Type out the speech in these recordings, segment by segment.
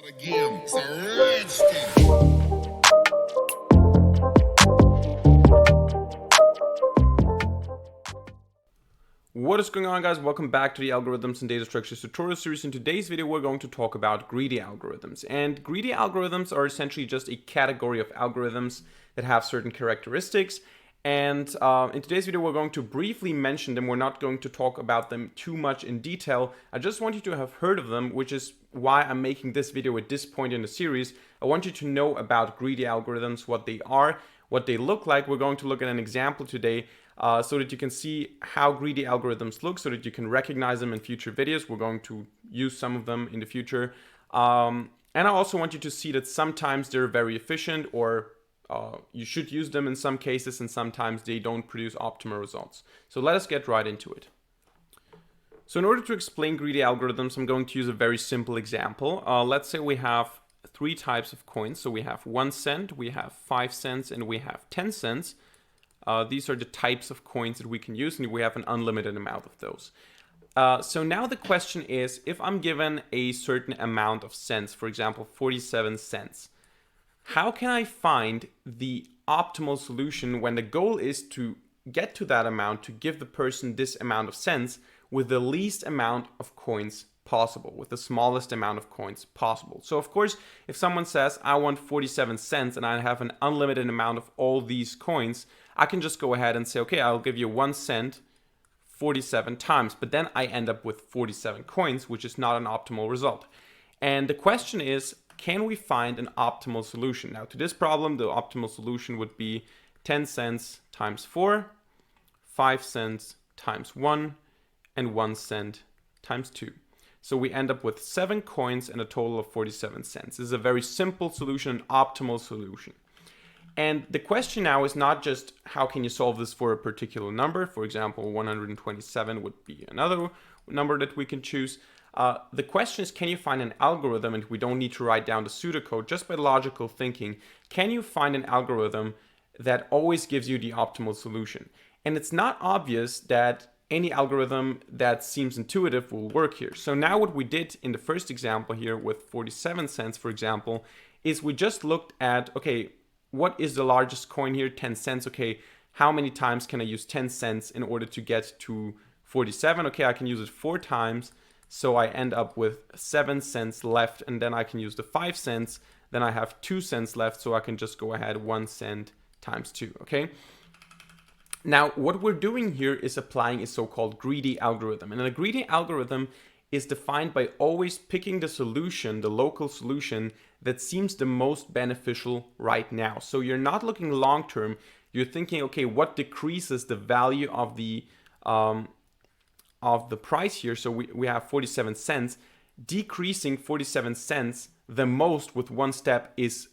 Again, it's a red stick. What is going on, guys? Welcome back to the Algorithms and Data Structures tutorial series. In today's video, we're going to talk about greedy algorithms. And greedy algorithms are essentially just a category of algorithms that have certain characteristics. And in today's video, we're going to briefly mention them. We're not going to talk about them too much in detail. I just want you to have heard of them, which is why I'm making this video at this point in the series. I want you to know about greedy algorithms, what they are, what they look like. We're going to look at an example today so that you can see how greedy algorithms look, so that you can recognize them in future videos. We're going to use some of them in the future. And I also want you to see that sometimes they're very efficient, or you should use them in some cases, and sometimes they don't produce optimal results. So let us get right into it. So in order to explain greedy algorithms, I'm going to use a very simple example. Let's say we have three types of coins. So we have 1 cent, we have 5 cents, and we have 10 cents. These are the types of coins that we can use, and we have an unlimited amount of those. So now the question is, if I'm given a certain amount of cents, for example, 47 cents, how can I find the optimal solution when the goal is to get to that amount, to give the person this amount of cents with the least amount of coins possible, with the smallest amount of coins possible? So of course, if someone says, I want 47 cents and I have an unlimited amount of all these coins, I can just go ahead and say, okay, I'll give you 1 cent 47 times, but then I end up with 47 coins, which is not an optimal result. And the question is, can we find an optimal solution? Now, to this problem, the optimal solution would be 10 cents times 4, 5 cents times 1, and 1 cent times 2. So we end up with 7 coins and a total of 47 cents. This is a very simple solution, an optimal solution. And the question now is not just how can you solve this for a particular number. For example, 127 would be another number that we can choose. The question is, can you find an algorithm, and we don't need to write down the pseudocode, just by logical thinking, can you find an algorithm that always gives you the optimal solution? And it's not obvious that any algorithm that seems intuitive will work here. So now what we did in the first example here with 47 cents, for example, is we just looked at, okay, what is the largest coin here? 10 cents. Okay, how many times can I use 10 cents in order to get to 47? Okay, I can use it 4 times. So I end up with 7 cents left, and then I can use the 5 cents. Then I have 2 cents left, so I can just go ahead 1 cent times 2, okay? Now, what we're doing here is applying a so-called greedy algorithm. And a greedy algorithm is defined by always picking the solution, the local solution, that seems the most beneficial right now. So you're not looking long-term. You're thinking, okay, what decreases the value of the price here? So we have 47 cents. Decreasing 47 cents the most with one step is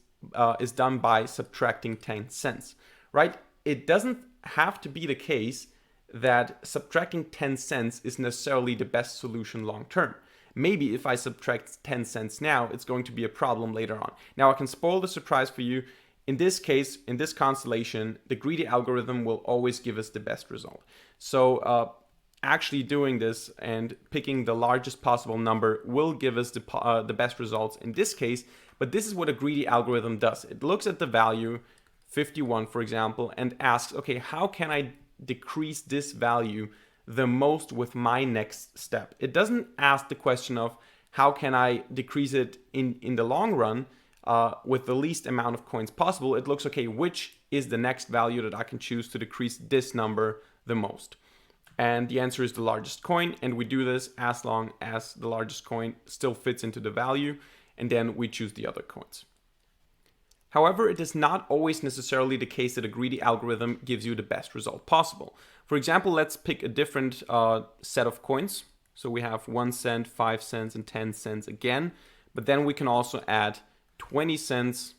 done by subtracting 10 cents, right? It doesn't have to be the case that subtracting 10 cents is necessarily the best solution long term. Maybe if I subtract 10 cents now, it's going to be a problem later on. Now, I can spoil the surprise for you. In this case, in this constellation, the greedy algorithm will always give us the best result. So actually doing this and picking the largest possible number will give us the best results in this case. But this is what a greedy algorithm does. It looks at the value 51, for example, and asks, okay, how can I decrease this value the most with my next step? It doesn't ask the question of how can I decrease it in the long run with the least amount of coins possible. It looks, okay, which is the next value that I can choose to decrease this number the most? And the answer is the largest coin, and we do this as long as the largest coin still fits into the value, and then we choose the other coins. However, it is not always necessarily the case that a greedy algorithm gives you the best result possible. For example, let's pick a different set of coins. So we have 1 cent, 5 cents, and 10 cents again. But then we can also add 20 cents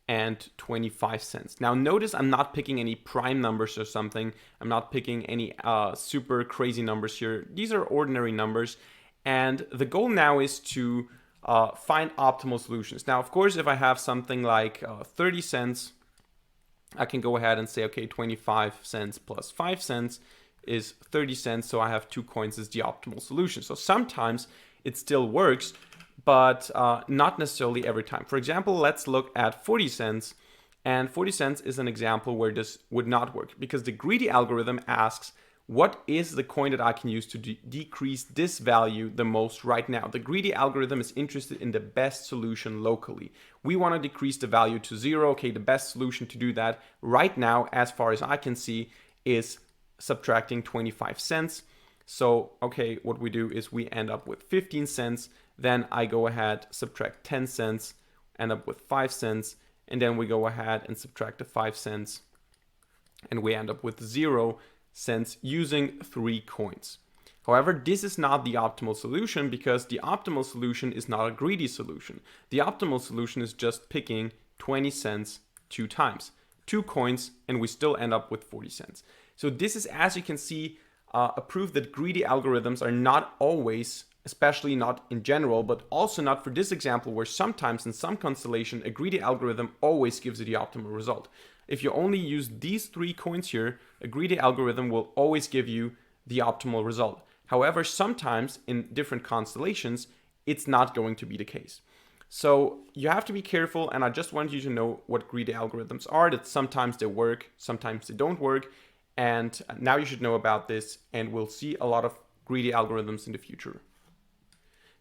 and 25 cents. Now notice I'm not picking any prime numbers or something. I'm not picking any super crazy numbers here. These are ordinary numbers. And the goal now is to find optimal solutions. Now, of course, if I have something like 30 cents, I can go ahead and say, okay, 25 cents plus 5 cents is 30 cents. So I have 2 coins as the optimal solution. So sometimes it still works, but not necessarily every time. For example, let's look at 40 cents. And 40 cents is an example where this would not work because the greedy algorithm asks, what is the coin that I can use to decrease this value the most right now? The greedy algorithm is interested in the best solution locally. We want to decrease the value to 0. Okay, the best solution to do that right now, as far as I can see, is subtracting 25 cents. So, okay, what we do is we end up with 15 cents. Then I go ahead, subtract 10 cents, end up with 5 cents. And then we go ahead and subtract the 5 cents. And we end up with 0 cents using 3 coins. However, this is not the optimal solution because the optimal solution is not a greedy solution. The optimal solution is just picking 20 cents 2 times. 2 coins, and we still end up with 40 cents. So this is, as you can see, a proof that greedy algorithms are not always, especially not in general, but also not for this example where sometimes in some constellation a greedy algorithm always gives you the optimal result. If you only use these 3 coins here, a greedy algorithm will always give you the optimal result. However, sometimes in different constellations, it's not going to be the case. So you have to be careful, and I just want you to know what greedy algorithms are, that sometimes they work, sometimes they don't work, and now you should know about this, and we'll see a lot of greedy algorithms in the future.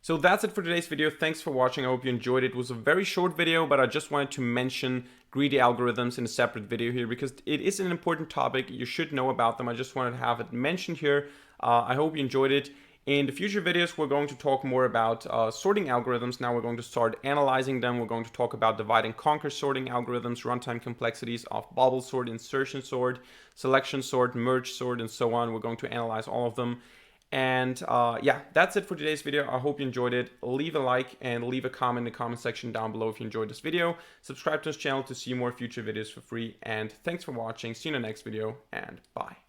So that's it for today's video. Thanks for watching. I hope you enjoyed it. It was a very short video, but I just wanted to mention greedy algorithms in a separate video here because it is an important topic. You should know about them. I just wanted to have it mentioned here. I hope you enjoyed it. In the future videos, we're going to talk more about sorting algorithms. Now we're going to start analyzing them. We're going to talk about divide and conquer sorting algorithms, runtime complexities of bubble sort, insertion sort, selection sort, merge sort, and so on. We're going to analyze all of them. And yeah, that's it for today's video. I hope you enjoyed it. Leave a like and leave a comment in the comment section down below if you enjoyed this video. Subscribe to this channel to see more future videos for free. And thanks for watching. See you in the next video, and bye.